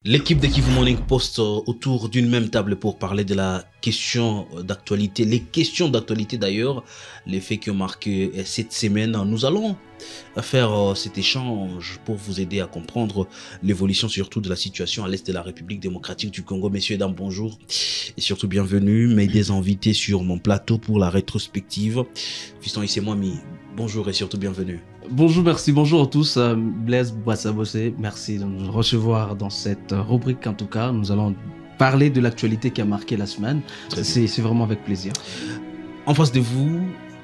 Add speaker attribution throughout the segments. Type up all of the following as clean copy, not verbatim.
Speaker 1: L'équipe de Kivu Morning Post autour d'une même table pour parler de la question d'actualité, les questions d'actualité d'ailleurs, les faits qui ont marqué cette semaine. Nous allons faire cet échange pour vous aider à comprendre l'évolution surtout de la situation à l'est de la République démocratique du Congo. Messieurs et dames, bonjour et surtout bienvenue. Mes des invités sur mon plateau pour la rétrospective. Fiston Issemouami, bonjour et surtout bienvenue.
Speaker 2: Bonjour, merci, bonjour à tous. Blaise Boissabossé, merci de nous recevoir dans cette rubrique. En tout cas, nous allons parler de l'actualité qui a marqué la semaine. C'est vraiment avec plaisir.
Speaker 1: En face de vous,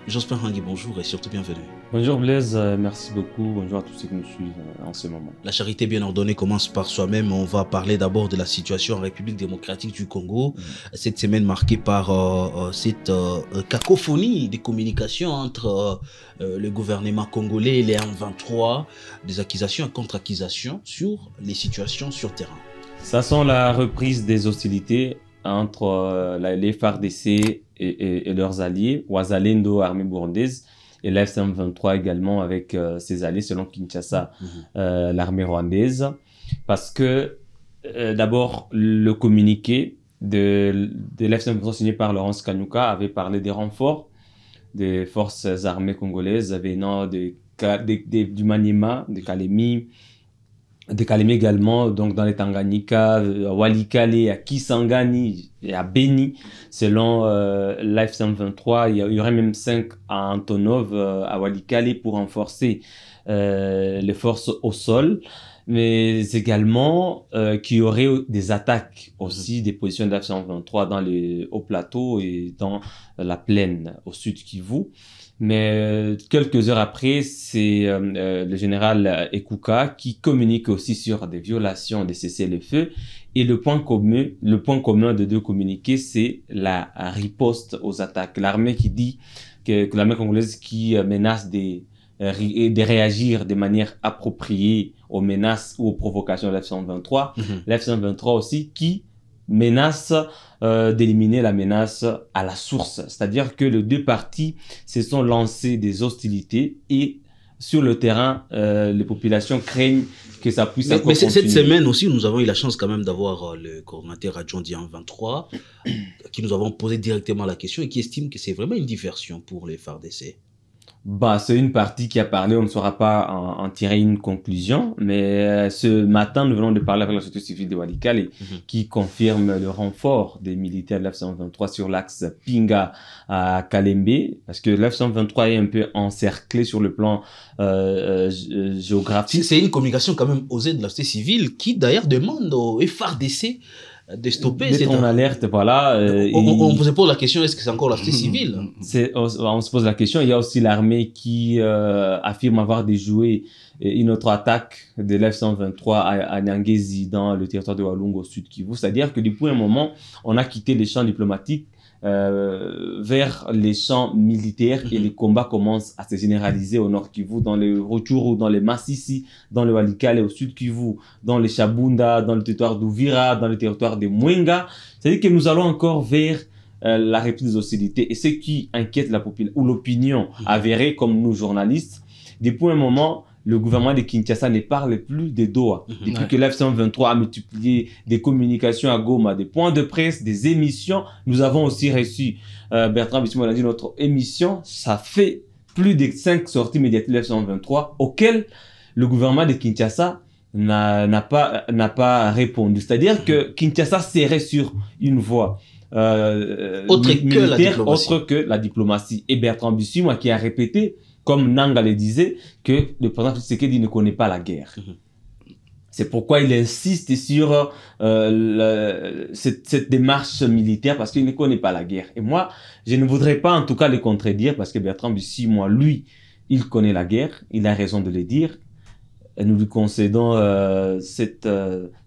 Speaker 1: Jospin Hangui, bonjour et surtout bienvenue.
Speaker 3: Bonjour Blaise, merci beaucoup. Bonjour à tous ceux qui nous suivent en ce moment.
Speaker 1: La charité bien ordonnée commence par soi-même. On va parler d'abord de la situation en République démocratique du Congo. Cette semaine marquée par cette cacophonie des communications entre le gouvernement congolais et les M23, des accusations et contre-accusations sur les situations sur terrain.
Speaker 3: Ça sent la reprise des hostilités entre les FARDC et leurs alliés, Ouazalendo, armée burundaise, et la FCM23 également avec ses alliés, selon Kinshasa, l'armée rwandaise. Parce que, d'abord, le communiqué de la FCM23 signé par Laurence Kanyuka avait parlé des renforts des forces armées congolaises venant du Maniema, de Kalemi également, donc dans les Tanganyika, à Walikale, à Kisangani et à Beni. Selon l'AF-123, il y aurait même 5 à Antonov, à Walikale, pour renforcer les forces au sol, mais également qu'il y aurait des attaques aussi des positions de l'AF-123 dans les hauts plateaux et dans la plaine au sud Kivu. Mais quelques heures après, c'est le général Ekuka qui communique aussi sur des violations des cessez-le-feu. Et le point commun de deux communiqués, c'est la riposte aux attaques. L'armée qui dit que l'armée congolaise qui menace de réagir de manière appropriée aux menaces ou aux provocations de l'F-123. L'F-123 aussi qui menace d'éliminer la menace à la source. C'est-à-dire que les deux parties se sont lancées des hostilités et sur le terrain, les populations craignent que ça puisse encore continuer.
Speaker 1: Cette semaine aussi, nous avons eu la chance quand même d'avoir le coordinateur adjoint d'IAN 23 qui nous avons posé directement la question et qui estime que c'est vraiment une diversion pour les FARDC.
Speaker 3: Bah, c'est une partie qui a parlé, on ne saura pas en tirer une conclusion, mais ce matin, nous venons de parler avec la société civile de Walikale qui confirme le renfort des militaires de l'F-123 sur l'axe Pinga à Kalembe, parce que l'F-123 est un peu encerclé sur le plan géographique.
Speaker 1: C'est une communication quand même osée de la société civile qui d'ailleurs demande au FARDC de stopper
Speaker 3: d'être en alerte, voilà.
Speaker 1: On se pose la question, est-ce que c'est encore la société civile?
Speaker 3: On se pose la question. Il y a aussi l'armée qui affirme avoir déjoué une autre attaque de l'F-123 à Nyangezi dans le territoire de Walungu au sud Kivu. C'est-à-dire que depuis un moment, on a quitté les champs diplomatiques vers les champs militaires et les combats commencent à se généraliser au nord Kivu, dans le Rutshuru, dans les Masisi, dans le Walikale, au sud Kivu, dans les Shabunda, dans le territoire d'Uvira, dans le territoire de Mwenga. C'est-à-dire que nous allons encore vers la reprise des hostilités. Et ce qui inquiète la population ou l'opinion avérée comme nous journalistes, depuis un moment, le gouvernement de Kinshasa ne parle plus de Doha. Depuis que l'F-123 a multiplié des communications à Goma, des points de presse, des émissions, nous avons aussi reçu, Bertrand Bissimo a dit, notre émission, ça fait plus de 5 sorties médiatiques de l'F-123 auxquelles le gouvernement de Kinshasa n'a pas répondu. C'est-à-dire que Kinshasa serait sur une voie
Speaker 1: autre que
Speaker 3: la diplomatie. Et Bertrand Bissimo qui a répété, comme Nanga le disait, que le président Tshisekedi ne connaît pas la guerre. C'est pourquoi il insiste sur cette démarche militaire, parce qu'il ne connaît pas la guerre. Et moi, je ne voudrais pas en tout cas le contredire, parce que Bertrand Bissimo, lui, il connaît la guerre, il a raison de le dire. Et nous lui concédons cette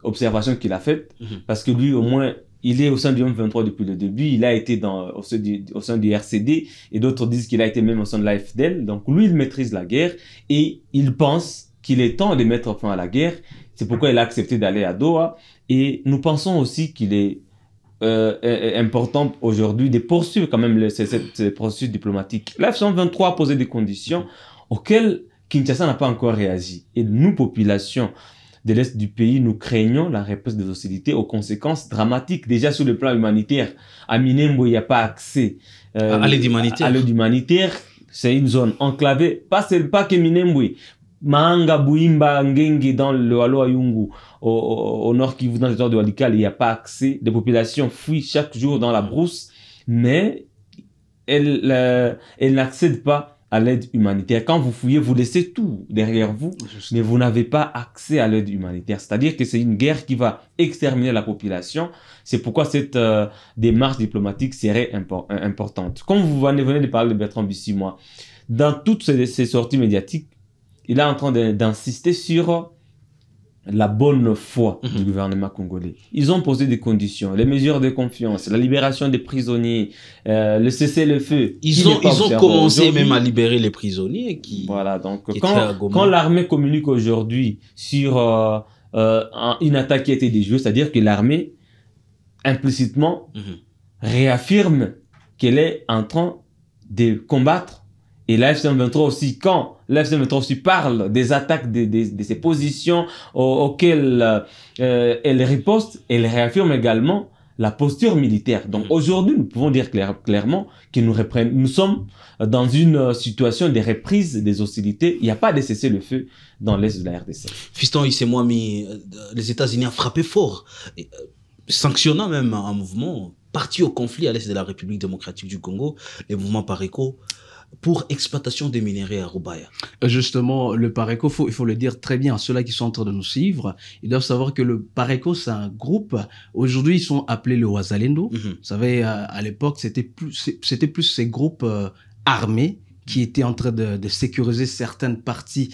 Speaker 3: observation qu'il a faite, parce que lui, au moins, il est au sein du M23 depuis le début. Il a été au sein du RCD et d'autres disent qu'il a été même au sein de l'AFDL. Donc lui, il maîtrise la guerre et il pense qu'il est temps de mettre fin à la guerre. C'est pourquoi il a accepté d'aller à Doha. Et nous pensons aussi qu'il est important aujourd'hui de poursuivre quand même ce processus diplomatique. L'F-123 a posé des conditions auxquelles Kinshasa n'a pas encore réagi. Et nous, population de l'Est du pays, nous craignons la réponse des hostilités aux conséquences dramatiques. Déjà sur le plan humanitaire, à Minembwe, il n'y a pas accès
Speaker 1: à l'aide humanitaire.
Speaker 3: À l'aide humanitaire, c'est une zone enclavée. Pas que Minembwe. Mahanga, Bouimba, Ngenge, dans le Walo Ayungu, au nord Kivu, dans le territoire de Walikale, il n'y a pas accès. Des populations fuient chaque jour dans la brousse, mais elles n'accèdent pas à l'aide humanitaire. Quand vous fouillez, vous laissez tout derrière vous, mais vous n'avez pas accès à l'aide humanitaire. C'est-à-dire que c'est une guerre qui va exterminer la population. C'est pourquoi cette démarche diplomatique serait importante. Comme vous venez de parler de Bertrand Bisimwa, dans toutes ces sorties médiatiques, il est en train d'insister sur la bonne foi du gouvernement congolais. Ils ont posé des conditions, les mesures de confiance, la libération des prisonniers, le cessez-le-feu.
Speaker 1: Ils ont commencé même à libérer les prisonniers.
Speaker 3: Voilà, donc quand l'armée communique aujourd'hui sur une attaque qui a été déjouée, c'est-à-dire que l'armée implicitement réaffirme qu'elle est en train de combattre. Et la FC23 aussi, quand la FC23 aussi parle des attaques de ces positions auxquelles elle riposte, elle réaffirme également la posture militaire. Donc aujourd'hui, nous pouvons dire clairement que nous sommes dans une situation de reprise des hostilités. Il n'y a pas de cessez-le-feu dans l'est de la RDC.
Speaker 1: Fiston Issemouami, les États-Unis ont frappé fort, sanctionnant même un mouvement parti au conflit à l'est de la République démocratique du Congo, les mouvements Pareco, pour exploitation des minéraux à Rubaya.
Speaker 2: Justement, le Pareco, il faut le dire très bien à ceux-là qui sont en train de nous suivre, ils doivent savoir que le Pareco, c'est un groupe, aujourd'hui ils sont appelés le Wazalendo. Vous savez, à l'époque, c'était plus ces groupes armés qui étaient en train de sécuriser certaines parties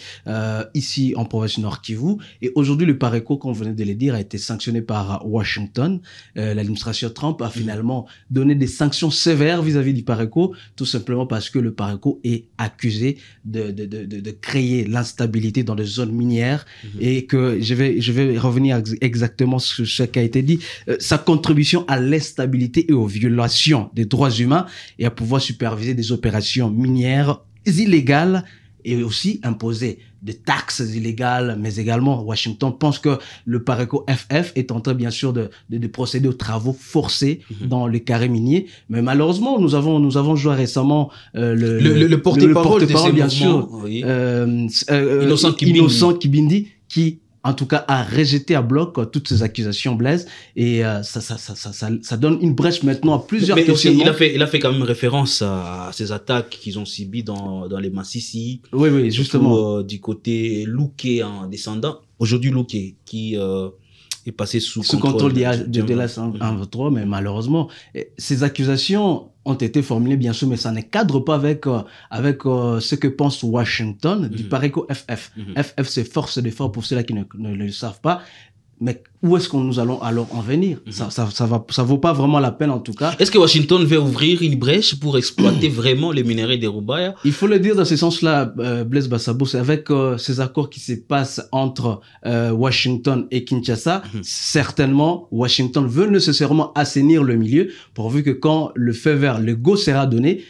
Speaker 2: ici en province Nord Kivu. Et aujourd'hui, le Pareco, comme vous venez de le dire, a été sanctionné par Washington. L'administration Trump a finalement donné des sanctions sévères vis-à-vis du Pareco, tout simplement parce que le Pareco est accusé de créer l'instabilité dans des zones minières et que je vais revenir exactement sur ce qui a été dit. Sa contribution à l'instabilité et aux violations des droits humains et à pouvoir superviser des opérations minières illégales et aussi imposer des taxes illégales, mais également Washington pense que le Pareco FF est en train bien sûr de procéder aux travaux forcés dans le carré minier, mais malheureusement nous avons joué récemment
Speaker 1: le porte-parole
Speaker 2: bien sûr,
Speaker 1: oui.
Speaker 2: Innocent Kibindi qui en tout cas, a rejeté à bloc toutes ces accusations, Blaise, et ça donne une brèche maintenant à plusieurs questionnements.
Speaker 1: Il a fait quand même référence à ces attaques qu'ils ont subies dans les Massissi.
Speaker 2: Oui, justement.
Speaker 1: Surtout, du côté Louké en descendant. Aujourd'hui, Louké qui est passé sous contrôle
Speaker 2: de la 123, mais malheureusement, ces accusations ont été formulées bien sûr, mais ça ne cadre pas avec ce que pense Washington du Pareco FF. FF, c'est force d'effort pour ceux-là qui ne le savent pas. Mais où est-ce que nous allons alors en venir? Ça vaut pas vraiment la peine en tout cas.
Speaker 1: Est-ce que Washington veut ouvrir une brèche pour exploiter vraiment les minéraux des Rubaya?
Speaker 2: Il faut le dire dans ce sens-là, Blaise Bassabo, c'est avec ces accords qui se passent entre Washington et Kinshasa, certainement Washington veut nécessairement assainir le milieu, pourvu que quand le feu vert, le go sera donné,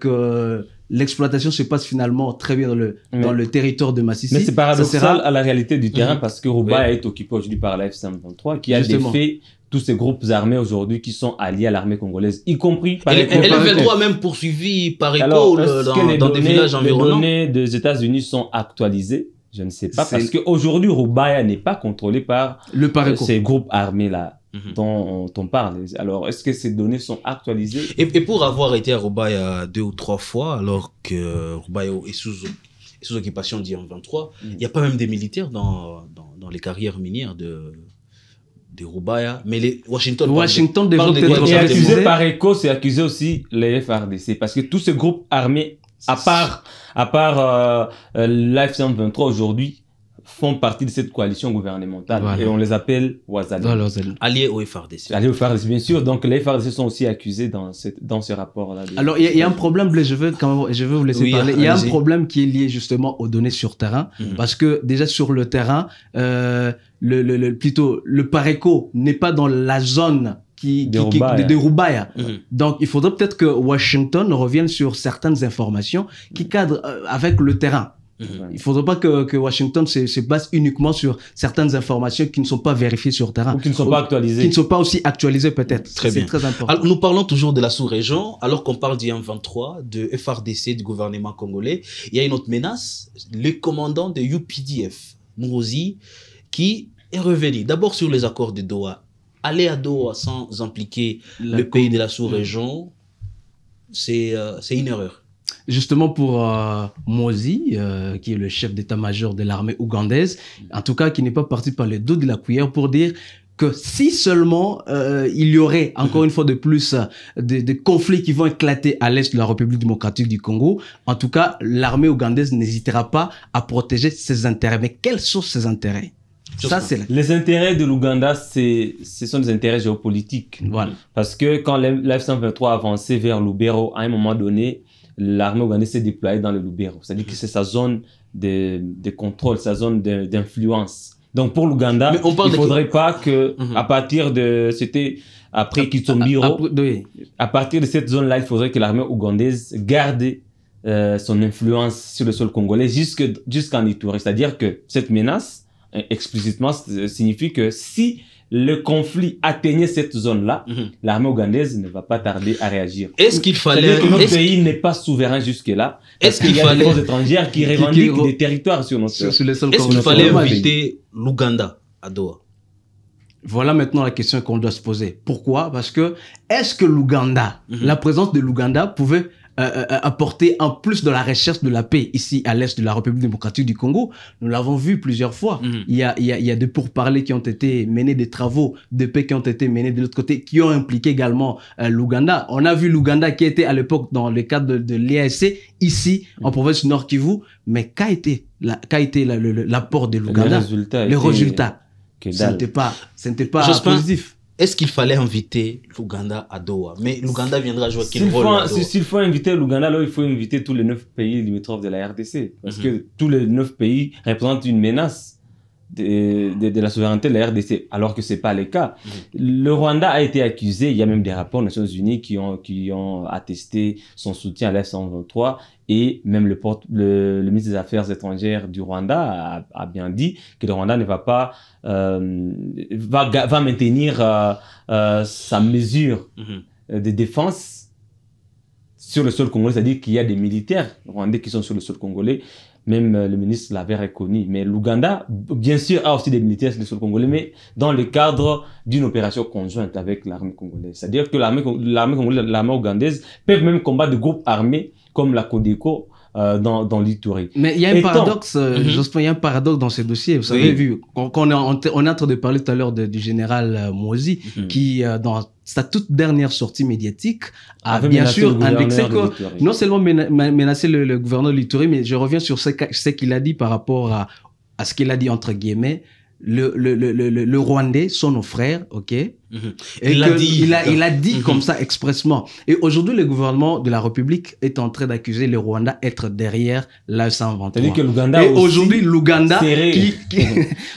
Speaker 2: que l'exploitation se passe finalement très bien dans le territoire de Massissi.
Speaker 3: Mais c'est paradoxal à la réalité du terrain parce que Rubaya est occupé aujourd'hui par la FC23 qui a défait tous ces groupes armés aujourd'hui qui sont alliés à l'armée congolaise, y compris par les
Speaker 1: LF23 même poursuivi par ECO dans des villages environnants.
Speaker 3: Les données des États-Unis sont actualisées. Je ne sais pas parce qu'aujourd'hui Rubaya n'est pas contrôlé par ces groupes armés-là dont on parle. Alors, est-ce que ces données sont actualisées?
Speaker 1: Et pour avoir été à Rubaya 2 ou 3 fois, alors que Rubaya est sous occupation d'IM23, il n'y a pas même des militaires dans les carrières minières de Rubaya, mais Washington
Speaker 2: parle
Speaker 3: et accusé par ECO, c'est accusé aussi les FRDC, parce que tous ces groupes armés, à part l'AF-123 aujourd'hui, font partie de cette coalition gouvernementale et on les appelle Wazalendo.
Speaker 1: Alliés au FRDC.
Speaker 3: Alliés au FRDC, bien sûr. Donc les FRDC sont aussi accusés dans ce rapport-là.
Speaker 2: Alors il y a un problème, je veux vous laisser parler. Il y a un problème qui est lié justement aux données sur terrain, parce que déjà sur le terrain, le Pareco n'est pas dans la zone de Rubaya. Donc, il faudrait peut-être que Washington revienne sur certaines informations qui cadrent avec le terrain. Il ne faudrait pas que Washington se base uniquement sur certaines informations qui ne sont pas vérifiées sur le terrain.
Speaker 3: Ou qui ne sont pas actualisées.
Speaker 2: Qui ne sont pas aussi actualisées peut-être.
Speaker 1: C'est
Speaker 2: très important.
Speaker 1: Alors, nous parlons toujours de la sous-région, alors qu'on parle du M23, de FARDC, du gouvernement congolais. Il y a une autre menace, le commandant de UPDF, Mourouzi, qui est revenu d'abord sur les accords de Doha. Aller à Doha sans impliquer le pays de la sous-région, c'est une erreur.
Speaker 2: Justement pour Mozi, qui est le chef d'état-major de l'armée ougandaise, en tout cas qui n'est pas parti par le dos de la cuillère pour dire que si seulement il y aurait encore une fois de plus des conflits qui vont éclater à l'est de la République démocratique du Congo, en tout cas l'armée ougandaise n'hésitera pas à protéger ses intérêts. Mais quels sont ses intérêts? Ça,
Speaker 3: les intérêts de l'Ouganda, ce sont des intérêts géopolitiques.
Speaker 2: Voilà.
Speaker 3: Parce que quand l'F-123 avançait vers Lubero, à un moment donné, l'armée ougandaise s'est déployée dans le Lubero. C'est-à-dire que c'est sa zone de contrôle, sa zone d'influence. Donc pour l'Ouganda, il ne faudrait pas que, à partir de, c'était après Kitombiro, à partir de cette zone-là, il faudrait que l'armée ougandaise garde son influence sur le sol congolais jusqu'en Ituri. C'est-à-dire que cette menace, explicitement, signifie que si le conflit atteignait cette zone-là, l'armée ougandaise ne va pas tarder à réagir.
Speaker 1: Est-ce qu'il fallait...
Speaker 3: C'est-à-dire que notre pays n'est pas souverain jusque-là. Est-ce qu'il y a des forces étrangères qui revendiquent des territoires sur notre sol?
Speaker 1: Est-ce qu'il fallait inviter l'Ouganda à Doha?
Speaker 2: Voilà maintenant la question qu'on doit se poser. Pourquoi? Parce que est-ce que l'Ouganda, la présence de l'Ouganda pouvait apporter en plus de la recherche de la paix ici à l'est de la République démocratique du Congo? Nous l'avons vu plusieurs fois. Il y a des pourparlers qui ont été menés, des travaux de paix qui ont été menés de l'autre côté, qui ont impliqué également l'Ouganda. On a vu l'Ouganda qui était à l'époque dans le cadre de l'EAC ici en province du Nord Kivu, mais qu'a été l'apport de l'Ouganda? Le résultat, ce n'était pas positif.
Speaker 1: Est-ce qu'il fallait inviter l'Ouganda à Doha? Mais l'Ouganda viendra jouer quel rôle à Doha?
Speaker 3: S'il faut inviter l'Ouganda, alors il faut inviter tous les 9 pays limitrophes de la RDC. Parce que tous les 9 pays représentent une menace de la souveraineté de la RDC, alors que ce n'est pas le cas. Le Rwanda a été accusé, il y a même des rapports des Nations Unies qui ont attesté son soutien à l'F-123, et même le ministre des Affaires étrangères du Rwanda a bien dit que le Rwanda ne va pas va maintenir sa mesure de défense sur le sol congolais, c'est-à-dire qu'il y a des militaires rwandais qui sont sur le sol congolais. Même le ministre l'avait reconnu. Mais l'Ouganda, bien sûr, a aussi des militaires sur le sol congolais, mais dans le cadre d'une opération conjointe avec l'armée congolaise. C'est-à-dire que l'armée congolaise, l'armée ougandaise peuvent même combattre des groupes armés comme la Codeco dans l'Ituri.
Speaker 2: Mais il y a un paradoxe, Jospin, il y a un paradoxe dans ces dossiers. Vous avez vu, on est en train de parler tout à l'heure du général Mozi, qui, dans sa toute dernière sortie médiatique, a bien sûr indexé que, non seulement menacé le gouverneur de l'Ituri, mais je reviens sur ce qu'il a dit par rapport à ce qu'il a dit entre guillemets, le Rwandais sont nos frères, ok? Et il a dit comme ça expressement. Et aujourd'hui, le gouvernement de la République est en train d'accuser le Rwanda d'être derrière l'A123.
Speaker 3: C'est-à-dire que l'Ouganda
Speaker 2: et aujourd'hui, l'Ouganda,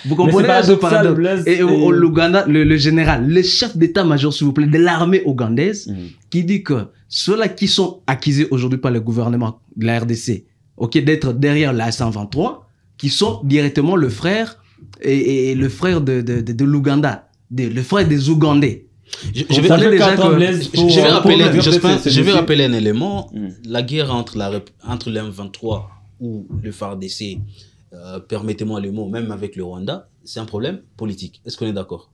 Speaker 2: vous comprenez ce paradoxe? Et l'Ouganda, le général, le chef d'état-major, s'il vous plaît, de l'armée ougandaise, qui dit que ceux-là qui sont accusés aujourd'hui par le gouvernement de la RDC, ok, d'être derrière l'A123, qui sont directement le frère et le frère de l'Ouganda, le frère des Ougandais.
Speaker 1: Je vais rappeler un élément. La guerre entre le M23 ou le FARDC, permettez-moi le mot, même avec le Rwanda, c'est un problème politique. Est-ce qu'on est d'accord?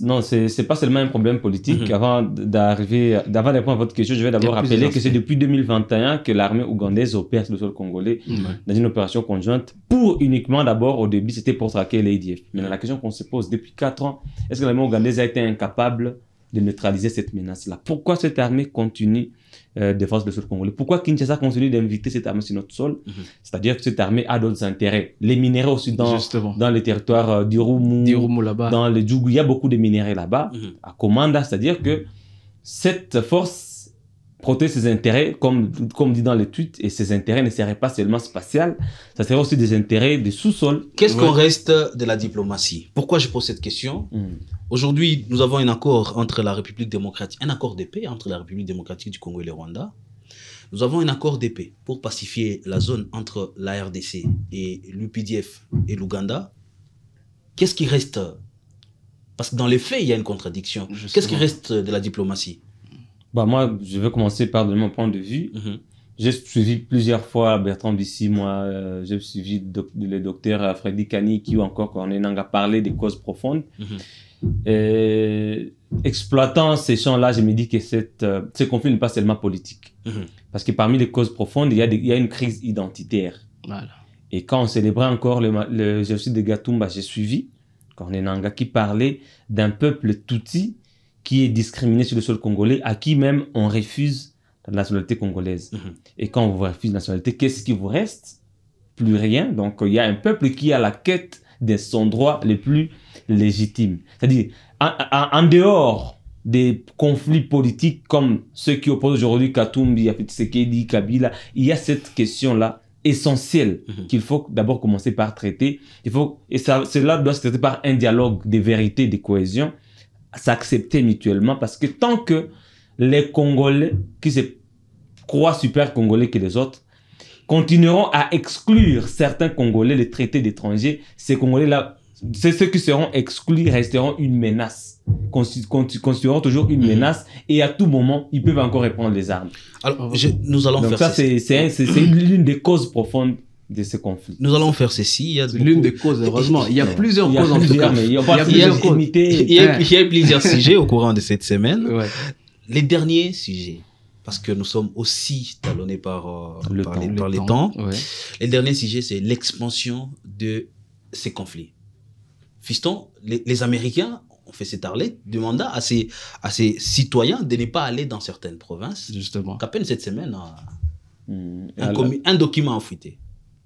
Speaker 3: Non, c'est pas seulement un problème politique. Avant de répondre à votre question, je vais d'abord rappeler que c'est depuis 2021 que l'armée ougandaise opère sur le sol congolais dans une opération conjointe pour uniquement d'abord, au début, c'était pour traquer l'ADF. Maintenant, la question qu'on se pose depuis 4 ans, est-ce que l'armée ougandaise a été incapable de neutraliser cette menace-là? Pourquoi cette armée continue de défendre le sol congolais? Pourquoi Kinshasa continue d'inviter cette armée sur notre sol? C'est-à-dire que cette armée a d'autres intérêts. Les minéraux aussi dans les territoires d'Irumu, dans le Djougou, il y a beaucoup de minéraux là-bas, à Komanda. C'est-à-dire que cette force protège ses intérêts, comme dit dans les tweets, et ses intérêts ne seraient pas seulement spatial, ça serait aussi des intérêts de sous-sol.
Speaker 1: Qu'est-ce qu'on reste de la diplomatie? Pourquoi je pose cette question? Aujourd'hui, nous avons un accord entre la République démocratique, un accord de paix entre la République démocratique du Congo et le Rwanda. Nous avons un accord de paix pour pacifier la zone entre la RDC et l'UPDF et l'Ouganda. Qu'est-ce qui reste? Parce que dans les faits, il y a une contradiction. Qu'est-ce qui reste de la diplomatie?
Speaker 3: Bah moi, je vais commencer par donner mon point de vue. J'ai suivi plusieurs fois Bertrand Bissy, moi, j'ai suivi le docteur Freddy Kani, qui ou encore Corneille Nangaa parler des causes profondes. Exploitant ces champs-là, je me dis que ce conflit n'est pas seulement politique. Parce que parmi les causes profondes, il y a une crise identitaire.
Speaker 2: Voilà.
Speaker 3: Et quand on célébrait encore le génocide de Gatumba, j'ai suivi Corneille Nangaa qui parlait d'un peuple Tutsi qui est discriminé sur le sol congolais, à qui même on refuse la nationalité congolaise. Et quand on vous refuse la nationalité, qu'est-ce qui vous reste? Plus rien. Donc il y a un peuple qui est à la quête de son droit le plus légitime. C'est-à-dire, en dehors des conflits politiques comme ceux qui opposent aujourd'hui Katumbi, Tshisekedi, Kabila, il y a cette question-là essentielle qu'il faut d'abord commencer par traiter. Cela doit se traiter par un dialogue de vérité, de cohésion, s'accepter mutuellement, parce que tant que les Congolais qui se croient super Congolais que les autres continueront à exclure certains Congolais des traités d'étrangers, ces Congolais-là, ceux qui seront exclus resteront une menace, constitueront toujours une menace, et à tout moment, ils peuvent encore reprendre les armes.
Speaker 1: Alors, nous allons
Speaker 3: Donc
Speaker 1: faire
Speaker 3: ça, c'est l'une des causes profondes de ce conflit.
Speaker 1: Nous allons faire ceci.
Speaker 2: C'est l'une des causes, heureusement. Il y a plusieurs causes en tout cas.
Speaker 1: Il y a plusieurs sujets au courant de cette semaine. Les derniers sujets, parce que nous sommes aussi talonnés par les temps. Les derniers sujets, c'est l'expansion de ces conflits. Fiston, les Américains ont fait cette arlette, demanda à ces citoyens de ne pas aller dans certaines provinces.
Speaker 2: Justement.
Speaker 1: Qu'à peine cette semaine, un document a fuité.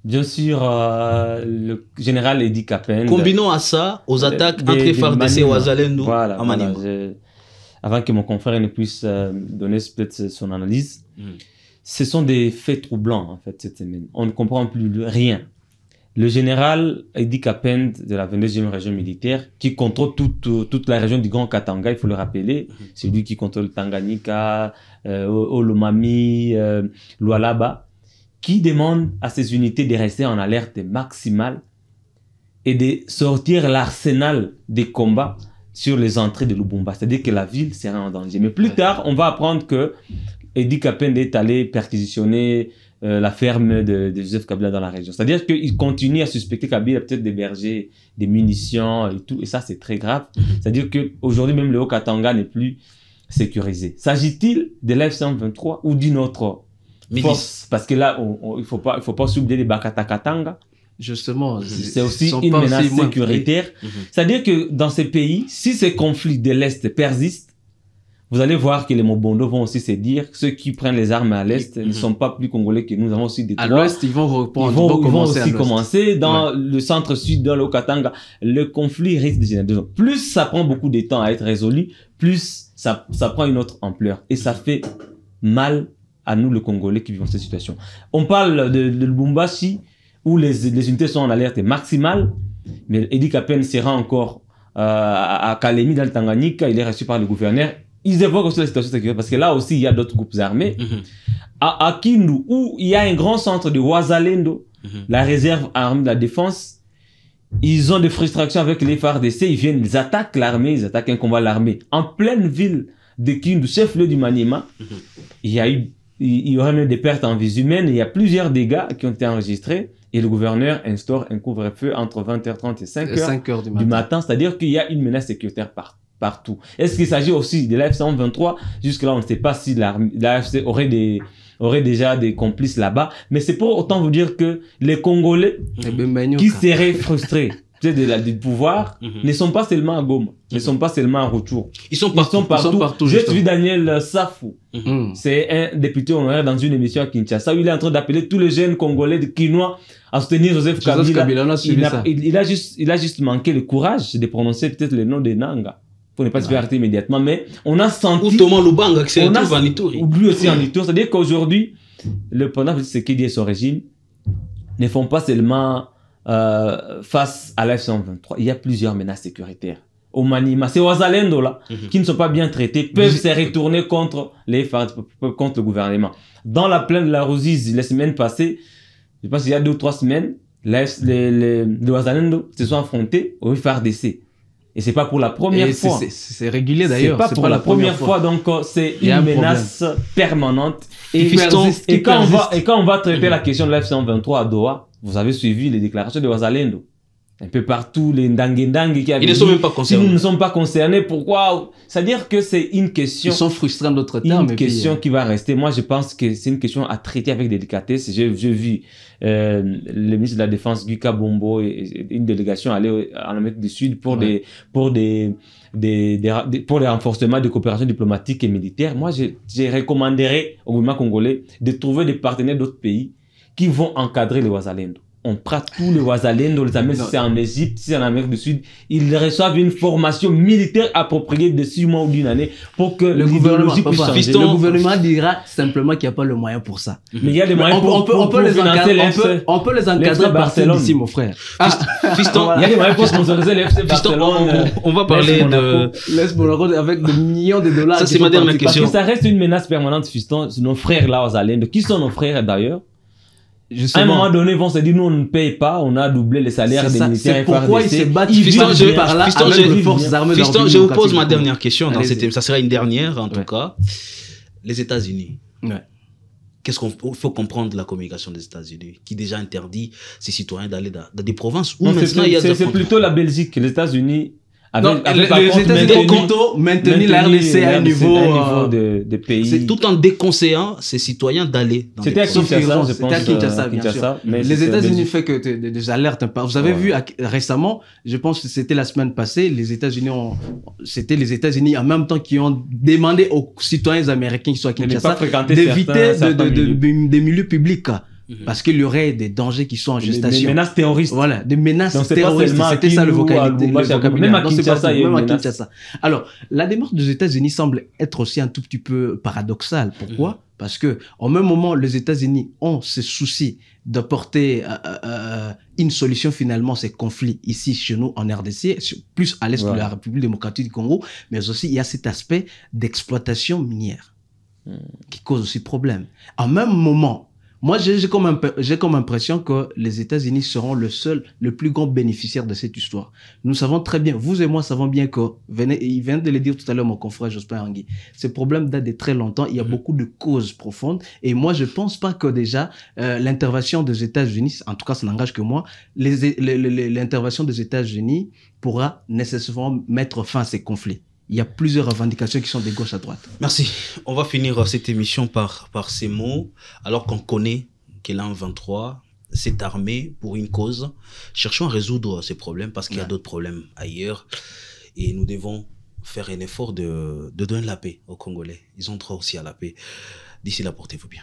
Speaker 3: Bien sûr, le général Edi Kapende.
Speaker 1: Combinons à ça aux attaques entre FARDC et Wazalendo à Maniema.
Speaker 3: Avant que mon confrère ne puisse donner peut-être son analyse, ce sont des faits troublants en fait cette semaine. On ne comprend plus rien. Le général Edi Kapende de la 22e région militaire, qui contrôle toute la région du Grand Katanga, il faut le rappeler, c'est lui qui contrôle Tanganyika, Olomami, Lualaba, qui demande à ses unités de rester en alerte maximale et de sortir l'arsenal des combats sur les entrées de Lubumba. C'est-à-dire que la ville sera en danger. Mais plus tard, on va apprendre que Edi Kapende est allé perquisitionner la ferme de Joseph Kabila dans la région. C'est-à-dire qu'il continue à suspecter Kabila peut-être d'héberger des munitions et tout. Et ça, c'est très grave. C'est-à-dire qu'aujourd'hui, même le Haut-Katanga n'est plus sécurisé. S'agit-il de l'F-123 ou d'une autre force? Parce que là, il faut pas oublier les Bakatakatanga.
Speaker 2: Justement,
Speaker 3: c'est aussi une menace sécuritaire. C'est-à-dire que dans ces pays, si ces conflits de l'Est persistent, vous allez voir que les Mobondo vont aussi se dire que ceux qui prennent les armes à l'Est ne sont pas plus congolais que nous avons aussi des droits.
Speaker 2: À l'Ouest, ils vont
Speaker 3: aussi commencer. Dans le centre-sud, dans le Katanga, le conflit risque de générer. Plus ça prend beaucoup de temps à être résolu, plus ça prend une autre ampleur. Et ça fait mal à nous, le Congolais, qui vivons cette situation. On parle de Lubumbashi, où les unités sont en alerte maximale, mais Edi Kapende sera encore à Kalemi, dans le Tanganyika. Il est reçu par le gouverneur. Ils évoquent aussi la situation sécuritaire, parce que là aussi, il y a d'autres groupes armés. À Kindu, où il y a un grand centre de Wazalendo, la réserve armée de la défense, ils ont des frustrations avec les FARDC, ils attaquent l'armée, ils attaquent un combat de l'armée. En pleine ville de Kindu, chef-lieu du Maniema, il y aurait même des pertes en vies humaines, il y a plusieurs dégâts qui ont été enregistrés, et le gouverneur instaure un couvre-feu entre 20h30 et 5h du matin, c'est-à-dire qu'il y a une menace sécuritaire partout. Est-ce qu'il s'agit aussi de l'AF-123? Jusque-là, on ne sait pas si l'AFC aurait déjà des complices là-bas, mais c'est pour autant vous dire que les Congolais qui seraient frustrés du pouvoir ne sont pas seulement à Goma, ne sont pas seulement à Rutshuru.
Speaker 1: Ils sont partout.
Speaker 3: J'ai vu Daniel Safou, c'est un député honoraire dans une émission à Kinshasa, où il est en train d'appeler tous les jeunes Congolais de Kinois à soutenir Joseph Kabila. Il a juste manqué le courage de prononcer peut-être le nom de Nanga, pour ne pas se faire arrêter immédiatement, mais on a senti...
Speaker 1: Ou Thomas Lubanga, qui s'est retrouvé en Ituri.
Speaker 3: Lui aussi en Ituri. C'est-à-dire qu'aujourd'hui, le pendant Tshisekedi et son régime ne font pas seulement face à l'F-123. Il y a plusieurs menaces sécuritaires au Maniema, ces Ouazalendo là, qui ne sont pas bien traités, peuvent se retourner contre contre le gouvernement. Dans la plaine de la Ruzizi, les semaines passées, je pense qu'il y a 2 ou 3 semaines, les Ouazalendo se sont affrontés au FARDC. Et c'est pas pour la première fois.
Speaker 2: C'est régulier d'ailleurs.
Speaker 3: C'est pas pour la première fois, donc c'est une menace permanente. Et quand on va traiter la question de l'F-123 à Doha, vous avez suivi les déclarations de Ouazalendo. Un peu partout, les Ndangue qui avaient dit,
Speaker 1: ils ne sont même pas concernés.
Speaker 3: Si nous ne sommes pas concernés, pourquoi? C'est-à-dire que c'est une question...
Speaker 2: Ils sont frustrés en d'autres termes.
Speaker 3: Une question qui va rester. Moi, je pense que c'est une question à traiter avec délicatesse. J'ai vu le ministre de la Défense, Guy Kabombo, et une délégation aller en Amérique du Sud pour les renforcements de coopération diplomatique et militaire. Moi, je recommanderais au gouvernement congolais de trouver des partenaires d'autres pays qui vont encadrer les Ouazalendo. On prend tous les Ouazalendo, les amène, si c'est en Égypte, si c'est en Amérique du Sud, ils reçoivent une formation militaire appropriée de 6 mois ou d'une année pour que
Speaker 2: le gouvernement puisse changer. Le gouvernement dira simplement qu'il n'y a pas le moyen pour ça.
Speaker 3: Mais il y a des moyens
Speaker 2: on peut les encadrer à partir d'ici, mon frère.
Speaker 1: Fiston,
Speaker 3: il y a des moyens pour sponsoriser l'FC Barcelone.
Speaker 1: On va parler de...
Speaker 2: L'Est Monaco avec des millions de dollars.
Speaker 1: Ça, c'est ma dernière question.
Speaker 3: Parce que ça reste une menace permanente, Fiston. Nos frères là, Ouazalendo, qui sont nos frères d'ailleurs? Justement. À un moment donné, ils vont se dire, nous, on ne paye pas, on a doublé les salaires des militaires.
Speaker 2: C'est pourquoi ils se battent par là avec les forces armées.
Speaker 1: Fiston, je vous pose ma dernière question dans cette émission. Ça sera une dernière, en tout cas. Les États-Unis. Qu'est-ce qu'il faut comprendre de la communication des États-Unis, qui déjà interdit ses citoyens d'aller dans des provinces où maintenant il y a des...
Speaker 3: C'est plutôt la Belgique, les États-Unis.
Speaker 2: Les États-Unis ont maintenu la RDC à un niveau
Speaker 3: de pays.
Speaker 1: C'est tout en déconseillant ses citoyens d'aller dans
Speaker 3: des provinces.
Speaker 2: C'était à Kinshasa, bien sûr. Mais les États-Unis fait que des alertes. Vous avez vu récemment, je pense que c'était la semaine passée, c'était les États-Unis en même temps qui ont demandé aux citoyens américains qui sont à Kinshasa d'éviter des milieux publics. Parce qu'il y aurait des dangers qui sont en gestation.
Speaker 3: Des menaces terroristes.
Speaker 2: Voilà, des menaces terroristes. C'était ça le vocabulaire.
Speaker 3: Même à Kinshasa,
Speaker 2: Alors, la démarche des États-Unis semble être aussi un tout petit peu paradoxale. Pourquoi? Parce que, au même moment, les États-Unis ont ce souci d'apporter une solution finalement à ces conflits ici chez nous en RDC, plus à l'est de la République démocratique du Congo, mais aussi il y a cet aspect d'exploitation minière qui cause aussi problème. En même moment, moi, j'ai comme impression que les États-Unis seront le plus grand bénéficiaire de cette histoire. Nous savons très bien, vous et moi savons bien que, il vient de le dire tout à l'heure mon confrère Jospin Angui, ce problème date de très longtemps, il y a beaucoup de causes profondes, et moi je pense pas que déjà l'intervention des États-Unis, en tout cas ça n'engage que moi, l'intervention des États-Unis pourra nécessairement mettre fin à ces conflits. Il y a plusieurs revendications qui sont de gauche à droite.
Speaker 1: Merci. On va finir cette émission par ces mots. Alors qu'on connaît que l'M23 s'est armé pour une cause, cherchons à résoudre ces problèmes parce qu'il y a d'autres problèmes ailleurs. Et nous devons faire un effort de donner la paix aux Congolais. Ils ont droit aussi à la paix. D'ici là, portez-vous bien.